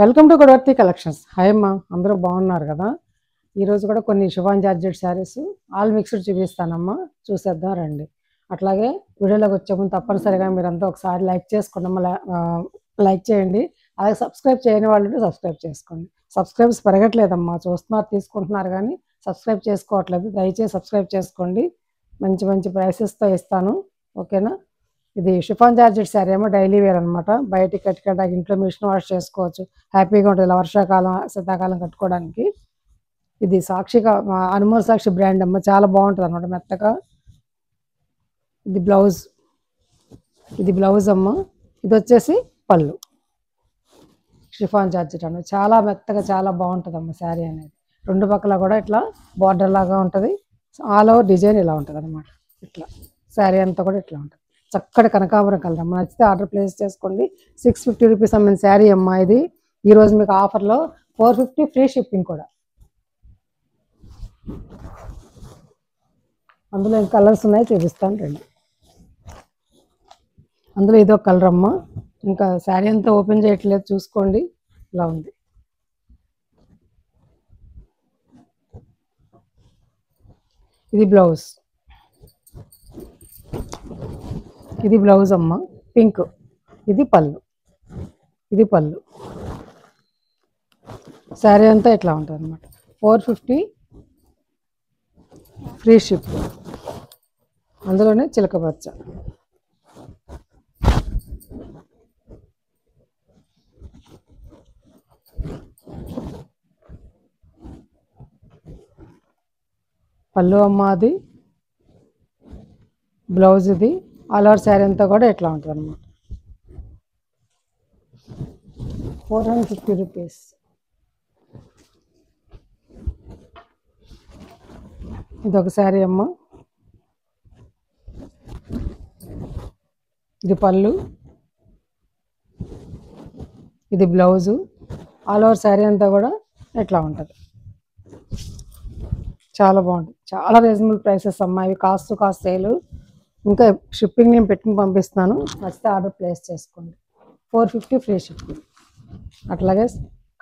Welcome to Godavarthi collections. Hi అమ్మా, అందరూ బాగున్నారు కదా? ఈరోజు కూడా కొన్ని chiffon georgette saris all mixed చూపిస్తానమ్మా, చూసేద్దాం రండి. అట్లాగే వీడియోలోకి వచ్చే ముందు తప్పనిసరిగా మీరంతా ఒకసారి లైక్ చేసుకోండి, లైక్ చేయండి. అలాగే సబ్స్క్రైబ్ చేయని వాళ్ళు సబ్స్క్రైబ్ చేసుకోండి. సబ్స్క్రైబ్స్ పెరగట్లేదమ్మా, చూస్తున్నారు తీసుకుంటున్నారు కానీ సబ్స్క్రైబ్ చేసుకోవట్లేదు. దయచేసి సబ్స్క్రైబ్ చేసుకోండి. మంచి మంచి ప్రైసెస్తో ఇస్తాను, ఓకేనా? ఇది షిఫాన్ జార్జెట్ శారీ ఏమో డైలీ వేర్ అనమాట. బయటికి కట్టుకోవడానికి, ఇంట్లో మిషన్ వాష్ చేసుకోవచ్చు, హ్యాపీగా ఉంటుంది. ఇలా వర్షాకాలం శీతాకాలం కట్టుకోవడానికి. ఇది సాక్షిగా అనుమోల్ సాక్షి బ్రాండ్ అమ్మ, చాలా బాగుంటుంది అనమాట, మెత్తగా. ఇది బ్లౌజ్ అమ్మ. ఇది వచ్చేసి పళ్ళు. షిఫాన్ జార్జెట్ అన్న చాలా మెత్తగా చాలా బాగుంటుంది అమ్మ శారీ అనేది. రెండు పక్కల కూడా ఇట్లా బార్డర్ లాగా ఉంటుంది. ఆల్ ఓవర్ డిజైన్ ఇలా ఉంటుంది అనమాట. ఇట్లా శారీ అంతా కూడా ఇట్లా ఉంటుంది. చక్కటి కనకాంబరం కలర్ అమ్మ. నచ్చితే ఆర్డర్ ప్లేస్ చేసుకోండి. 650 రూపీస్ అమ్మిన శారీ అమ్మ ఇది. ఈరోజు మీకు ఆఫర్లో 450 ఫ్రీ షిప్పింగ్ కూడా. అందులో కలర్స్ ఉన్నాయి, చూపిస్తాను రండి. అందులో ఇదొక కలర్ అమ్మ. ఇంకా శారీ అంతా ఓపెన్ చేయట్లేదు, చూసుకోండి. ఇలా ఉంది. ఇది బ్లౌజ్. ఇది బ్లౌజ్ అమ్మ, పింక్. ఇది పళ్ళు. శారీ అంతా ఇట్లా ఉంటుంది అనమాట. 450 ఫ్రీ షిప్. అందులోనే చిలక పచ్చ. పళ్ళు అమ్మ, అది బ్లౌజ్. ఇది ఆల్ ఓవర్ శారీ అంతా కూడా ఎట్లా ఉంటుంది అనమాట. 450 రూపీస్. ఇదొక శారీ అమ్మ. ఇది పళ్ళు, ఇది బ్లౌజు. ఆల్ ఓవర్ శారీ అంతా కూడా ఎట్లా ఉంటుంది. చాలా బాగుంటుంది, చాలా రీజనబుల్ ప్రైసెస్ అమ్మ. ఇవి కాస్ట్ సేల్. ఇంకా షిప్పింగ్ నేను పెట్టుకుని పంపిస్తున్నాను, నచ్చితే ఆర్డర్ ప్లేస్ చేసుకోండి. 450 ఫ్రీ షిప్పింగ్. అట్లాగే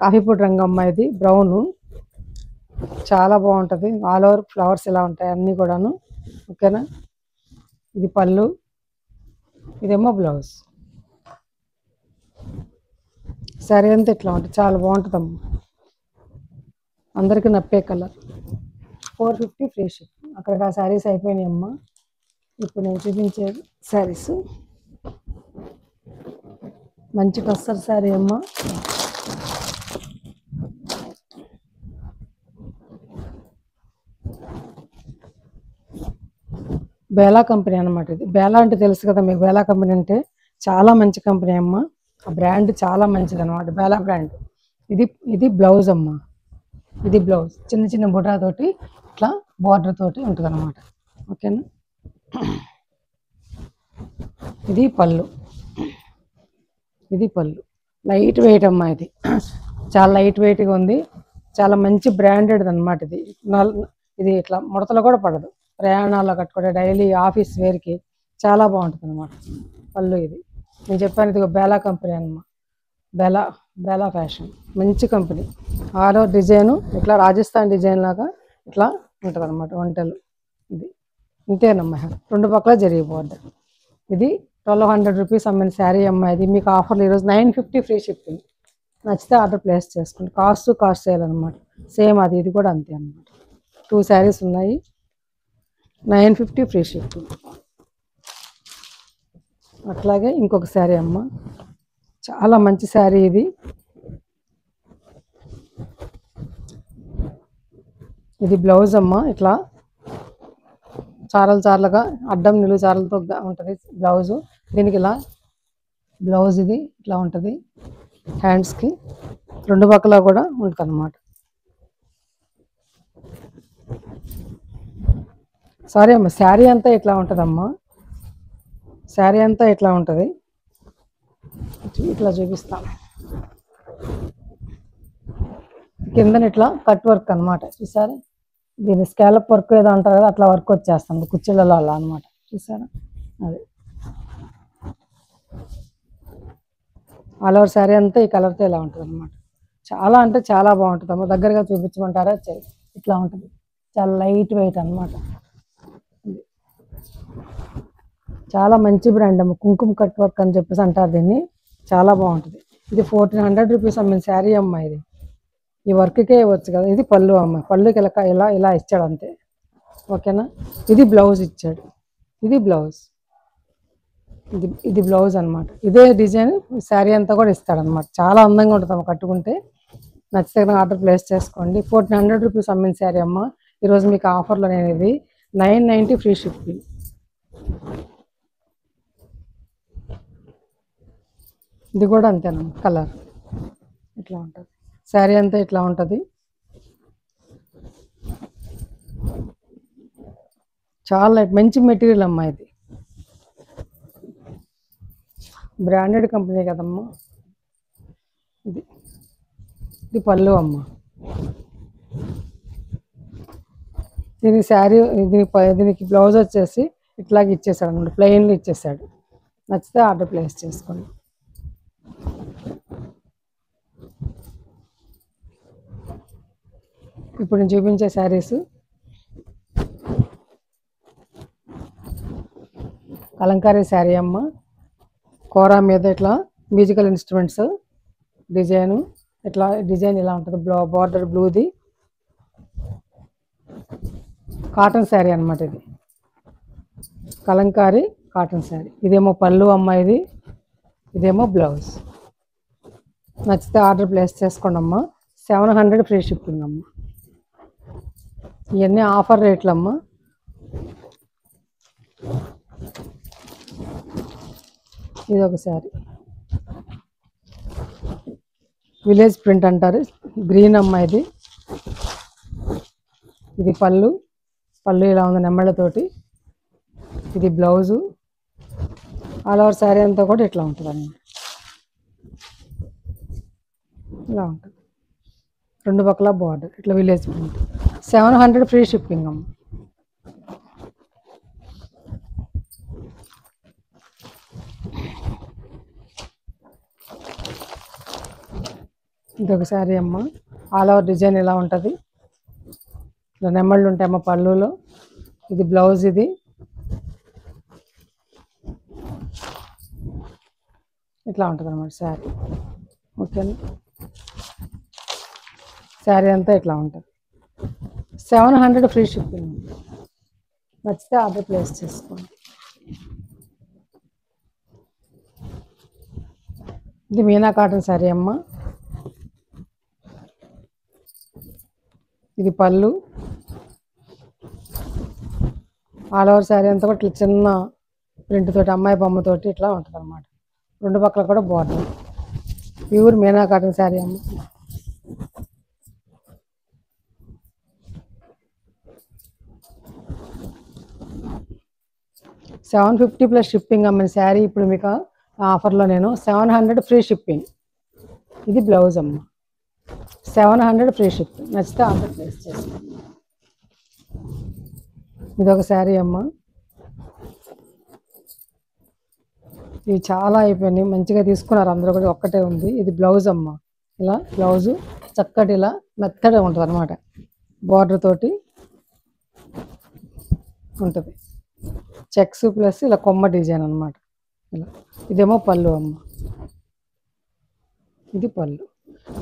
కాఫీ పొడి రంగు అమ్మ, ఇది బ్రౌను. చాలా బాగుంటుంది. ఆల్ ఓవర్ ఫ్లవర్స్ ఇలా ఉంటాయి అన్నీ కూడాను, ఓకేనా? ఇది పళ్ళు, ఇదేమో బ్లౌజ్. శారీ అంతా ఇట్లా ఉంటుంది, చాలా బాగుంటుంది అమ్మ. అందరికీ నప్పే కలర్. 450 free shipping. అక్కడికి ఆ శారీస్ అయిపోయినాయి అమ్మ. ఇప్పుడు నేను చూపించే శారీస్ మంచి టస్సర్ శారీ అమ్మ. బేలా కంపెనీ అనమాట. ఇది బేలా అంటే తెలుసు కదా మీకు. బేలా కంపెనీ అంటే చాలా మంచి కంపెనీ అమ్మ. ఆ బ్రాండ్ చాలా మంచిది అనమాట, బేలా బ్రాండ్. ఇది బ్లౌజ్ అమ్మ. ఇది బ్లౌజ్ చిన్న చిన్న బుటాతోటి ఇట్లా బార్డర్ తోటి ఉంటుంది అనమాట, ఓకేనా? ఇది పళ్ళు. లైట్ వెయిట్ అమ్మ. ఇది చాలా లైట్ వెయిట్గా ఉంది. చాలా మంచి బ్రాండెడ్ అనమాట. ఇది ఇట్లా ముడతలు కూడా పడదు. ప్రయాణాల్లో కట్టుకుంటే డైలీ ఆఫీస్ వేర్కి చాలా బాగుంటుంది అనమాట. పళ్ళు ఇది నేను చెప్పాను. ఇది బేలా కంపెనీ అమ్మ. బేలా ఫ్యాషన్ మంచి కంపెనీ. ఆల్ ఓవర్ డిజైను ఇట్లా రాజస్థాన్ డిజైన్ లాగా ఇట్లా ఉంటుంది అనమాట. వంటలు ఇది ఇంతేనమ్మా, రెండు పక్కల జరిగిపోద్ది. ఇది 1200 రూపీస్ అమ్మిన శారీ అమ్మ. ఇది మీకు ఆఫర్లు ఈరోజు 950 ఫ్రీ షిప్పింగ్. నచ్చితే ఆర్డర్ ప్లేస్ చేసుకోండి. కాస్ట్ చేయాలన్నమాట సేమ్. ఇది కూడా అంతే అన్నమాట. 2 శారీస్ ఉన్నాయి, 950 ఫ్రీ షిప్పింగ్. అట్లాగే ఇంకొక శారీ అమ్మ, చాలా మంచి శారీ. ఇది బ్లౌజ్ అమ్మ. ఇట్లా చారలుగా అడ్డం నిలువు చారలతో ఉంటుంది బ్లౌజు. దీనికి ఇలా బ్లౌజ్ ఇది ఇట్లా ఉంటుంది. హ్యాండ్స్కి రెండు పక్కల కూడా ఉంటుంది అన్నమాట. సారీ అమ్మ, శారీ అంతా ఇట్లా ఉంటుందమ్మా. శారీ అంతా ఇట్లా ఉంటుంది. ఇట్లా చూపిస్తాను. కిందన ఇట్లా కట్ వర్క్ అనమాట, చూసారా? దీని స్కాలప్ వర్క్ ఏదో అంటారు కదా, అట్లా వర్క్ వచ్చేస్తుంది కుర్చీలలో అలా అనమాట, చూసారా? అది ఆల్ ఓవర్ శారీ అంతా ఈ కలర్తో ఇలా ఉంటుంది అనమాట. చాలా అంటే చాలా బాగుంటుంది అమ్మ. దగ్గరగా చూపించమంటారా? ఇట్లా ఉంటుంది, చాలా లైట్ వెయిట్ అనమాట. చాలా మంచి బ్రాండ్ అమ్మ, కుంకుమ కట్ వర్క్ అని చెప్పేసి అంటారు దీన్ని. చాలా బాగుంటుంది. ఇది 1400 రూపీస్ అమ్మిన శారీ అమ్మ. ఇది ఈ వర్క్కే ఇవ్వచ్చు కదా. ఇది పళ్ళు అమ్మ, పళ్ళుకి ఇలా ఇలా ఇలా ఇచ్చాడు అంతే. ఓకేనా? ఇది బ్లౌజ్ ఇచ్చాడు, ఇది బ్లౌజ్, ఇది బ్లౌజ్ అనమాట. ఇదే డిజైన్ శారీ అంతా కూడా ఇస్తాడనమాట. చాలా అందంగా ఉంటుంది కట్టుకుంటే. నచ్చితే ఆర్డర్ ప్లేస్ చేసుకోండి. 1400 రూపీస్ అమ్మిన శారీ అమ్మ. ఈరోజు మీకు ఆఫర్లో నేను ఇది 990 ఫ్రీ షిప్పింగ్. ఇది కూడా అంతేనమ్మా, కలర్ ఇట్లా ఉంటుంది. శారీ అంతా ఇట్లా ఉంటుంది. చాలా మంచి మెటీరియల్ అమ్మా. ఇది బ్రాండెడ్ కంపెనీ కదమ్మా. ఇది పళ్ళు అమ్మ. దీనికి శారీ, దీనికి బ్లౌజ్ వచ్చేసి ఇట్లాగే ఇచ్చేసాడు అనమాట, ప్లెయిన్లో ఇచ్చేసాడు. నచ్చితే ఆర్డర్ ప్లేస్ చేసుకోండి. ఇప్పుడు నేను చూపించే శారీస్ కలంకారీ శారీ అమ్మ. కోరా మీద ఇట్లా మ్యూజికల్ ఇన్స్ట్రుమెంట్స్ డిజైను, ఇట్లా డిజైన్ ఇలా ఉంటుంది. బార్డర్ బ్లూది కాటన్ శారీ అనమాట. ఇది కలంకారీ కాటన్ శారీ. ఇదేమో పళ్ళు అమ్మ, ఇదేమో బ్లౌజ్. నచ్చితే ఆర్డర్ ప్లేస్ చేసుకోండి అమ్మ. 700 ఫ్రీ షిప్పింగ్ అమ్మ. ఇవన్నీ ఆఫర్ రేట్లు అమ్మ. ఇది ఒక శారీ, విలేజ్ ప్రింట్ అంటారు, గ్రీన్ అమ్మ. ఇది పళ్ళు ఇలా ఉంది నెమ్మళ్ళతోటి. ఇది బ్లౌజు. ఆల్ ఓవర్ శారీ అంతా కూడా ఇట్లా ఉంటుంది అన్నమాట. ఇలా ఉంటుంది, రెండు పక్కల బార్డర్ ఇట్లా విలేజ్ ప్రింట్. 700 ఫ్రీ షిప్పింగ్ అమ్మ. ఇదొక శారీ అమ్మ. ఆల్ ఓవర్ డిజైన్ ఇలా ఉంటుంది. ఇలా నెమ్మళ్ళు ఉంటాయమ్మ పళ్ళులో. ఇది బ్లౌజ్. ఇది ఇట్లా ఉంటుంది అన్నమాట శారీ. ఓకేనా? శారీ అంతా ఇట్లా ఉంటుంది. 700 ఫ్రీ షిప్పింగ్. నచ్చితే ఆర్డర్ ప్లేస్ చేసుకోండి. ఇది మీనా కాటన్ శారీ అమ్మ. ఇది పళ్ళు. ఆల్ ఓవర్ శారీ అంతా కూడా ఇట్లా చిన్న ప్రింట్ తోటి, అమ్మాయి బొమ్మతోటి ఇట్లా ఉంటుంది అన్నమాట. రెండు పక్కల కూడా border. Pure Meena cotton sari అమ్మ. $750 ప్లస్ షిప్పింగ్ అమ్మిన శారీ ఇప్పుడు మీకు ఆఫర్లో నేను 700 ఫ్రీ షిప్పింగ్. ఇది బ్లౌజ్ అమ్మ. 700 ఫ్రీ షిప్పింగ్. నచ్చితే ఆర్డర్ ప్లేస్ చేస్తాను. ఇదొక శారీ అమ్మ. ఇవి చాలా అయిపోయినాయి, మంచిగా తీసుకున్నారు అందరూ కూడా. ఒక్కటే ఉంది. ఇది బ్లౌజ్ అమ్మ. ఇలా బ్లౌజు చక్కటి ఇలా మెత్తగా ఉంటుంది అనమాట. బార్డర్ తోటి ఉంటుంది. చెక్స్ ప్లస్ ఇలా కొమ్మ డిజైన్ అనమాట. ఇలా ఇదేమో పళ్ళు అమ్మ. ఇది పళ్ళు.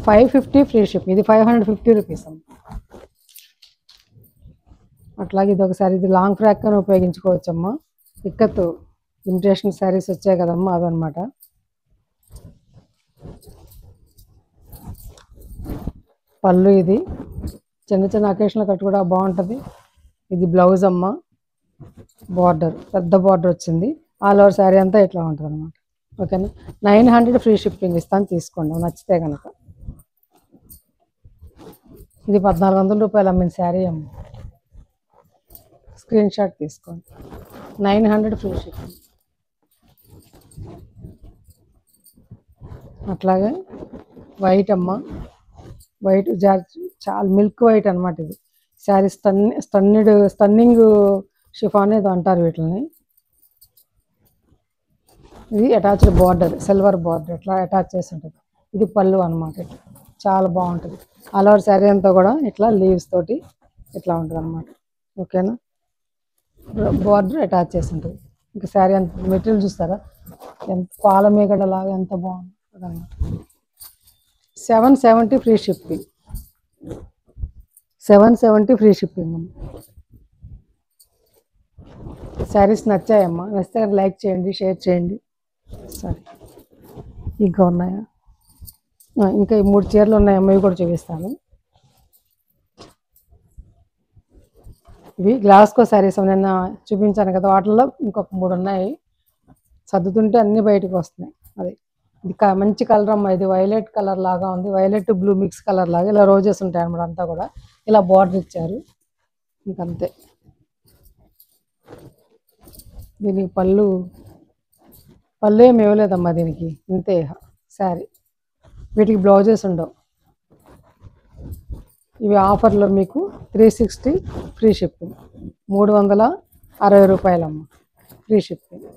550 ఫ్రీ షిప్. ఇది 550 రూపీస్ అమ్మ. అట్లాగే ఇది ఒకసారి, ఇది లాంగ్ ఫ్రాక్ అని ఉపయోగించుకోవచ్చమ్మా. ఇక్కత్ ఇమిటేషన్ శారీస్ వచ్చాయి కదమ్మా, అవన్నమాట. పళ్ళు. ఇది చిన్న చిన్న అకేషన్లో కట్టుకోవడా బాగుంటుంది. ఇది బ్లౌజ్ అమ్మ. బార్డర్ పెద్ద బార్డర్ వచ్చింది. ఆల్ ఓవర్ శారీ అంతా ఇట్లా ఉంటుంది అనమాట. ఓకేనా? 900 ఫ్రీ షిప్పింగ్ ఇస్తాను, తీసుకోండి నచ్చితే కనుక. ఇది 1400 రూపాయలు అమ్మిన శారీ అమ్మ. స్క్రీన్ షాట్ తీసుకోండి. 900 ఫ్రీ షిప్పింగ్. అట్లాగే వైట్ అమ్మ. వైట్ చాలా మిల్క్ వైట్ అనమాట. ఇది శారీ స్టన్నింగ్ షిఫాన్ ఏదో అంటారు వీటిని. ఇది అటాచ్డ్ బార్డర్, సిల్వర్ బార్డర్ ఇట్లా అటాచ్ చేసి ఉంటుంది. ఇది పళ్ళు అనమాట. చాలా బాగుంటుంది. ఆల్ ఓవర్ శారీ అంతా కూడా ఇట్లా లీవ్స్ తోటి ఇట్లా ఉంటుంది అనమాట. ఓకేనా, బార్డర్ అటాచ్ చేసి ఉంటుంది. ఇంకా శారీ అంత మెటీరియల్ చూస్తారా ఎంత పాల మేగడ లాగా ఎంత బాగుంటుంది అనమాట. 770 ఫ్రీ షిప్పింగ్. 770 ఫ్రీ షిప్పింగ్ అమ్మ. శారీస్ నచ్చాయమ్మా? నచ్చితే లైక్ చేయండి, షేర్ చేయండి. సరే, ఇంకా ఉన్నాయా? ఇంకా ఈ 3 చీరలు ఉన్నాయమ్మా, ఇవి కూడా చూపిస్తాను. ఇవి గ్లాస్కో శారీస్ నిన్న చూపించాను కదా, వాటిల్లో ఇంకొక 3 ఉన్నాయి. సర్దుతుంటే అన్ని బయటకు వస్తున్నాయి. అది ఇది మంచి కలర్ అమ్మా. ఇది వైలెట్ కలర్ లాగా ఉంది, వైలెట్ బ్లూ మిక్స్ కలర్ లాగా. ఇలా రోజెస్ ఉంటాయి అన్నమాట. అంతా కూడా ఇలా బార్డర్ ఇచ్చారు, ఇంకంతే. దీనికి పళ్ళు ఏమి ఇవ్వలేదమ్మా దీనికి, ఇంతే శారీ. వీటికి బ్లౌజెస్ ఉండవు. ఇవి ఆఫర్లో మీకు 360 ఫ్రీ షిప్పింగ్. 360 రూపాయలమ్మ ఫ్రీ షిప్పింగ్.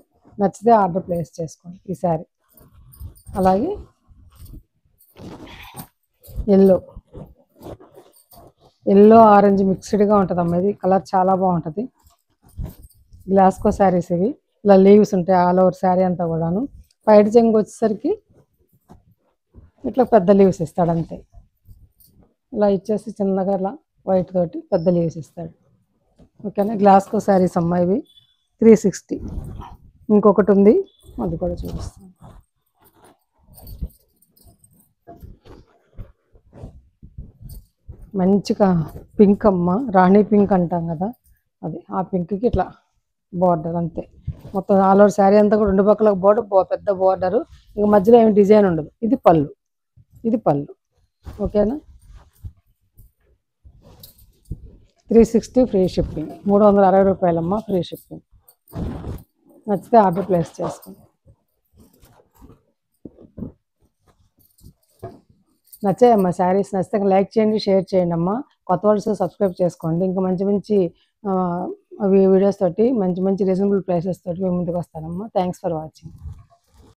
నచ్చితే ఆర్డర్ ప్లేస్ చేసుకోండి ఈ శారీ. అలాగే ఎల్లో ఆరెంజ్ మిక్స్డ్గా ఉంటుంది అమ్మ. ఇది కలర్ చాలా బాగుంటుంది. గ్లాస్కో శారీస్ ఇవి. ఇలా లీవ్స్ ఉంటాయి ఆల్ ఓవర్ శారీ అంతా కూడాను. పైట చెంగు వచ్చేసరికి ఇట్లా పెద్ద లీవ్స్ ఇస్తాడు అంతే. ఇలా ఇచ్చేసి చిన్నగా ఇలా వైట్ తోటి పెద్ద లీవ్స్ ఇస్తాడు. ఓకేనా, గ్లాస్కో శారీస్ అమ్మ ఇవి 360. ఇంకొకటి ఉంది, అది కూడా చూపిస్తాను. మంచిగా పింక్ అమ్మ, రాణి పింక్ అంటాం కదా, అది ఆ పింక్కి ఇట్లా బార్డర్ అంతే. మొత్తం ఆల్ ఓవర్ శారీ అంతా కూడా 2 పక్కలకు బార్డర్, పెద్ద బార్డరు. ఇంకా మధ్యలో ఏమి డిజైన్ ఉండదు. ఇది పళ్ళు. ఓకేనా, 360 ఫ్రీ షిప్పింగ్. 360 రూపాయలమ్మ ఫ్రీ షిప్పింగ్. నచ్చితే ఆర్డర్ ప్లేస్ చేసుకోండి. నచ్చాయమ్మా శారీస్? నచ్చితే లైక్ చేయండి, షేర్ చేయండి అమ్మా. కొత్త వాళ్ళు సబ్స్క్రైబ్ చేసుకోండి. ఇంకా మంచి వీడియోస్ తోటి, మంచి రీజనబుల్ ప్రైసెస్ తోటి మేము ముందుకు వస్తానమ్మా. Thanks for watching.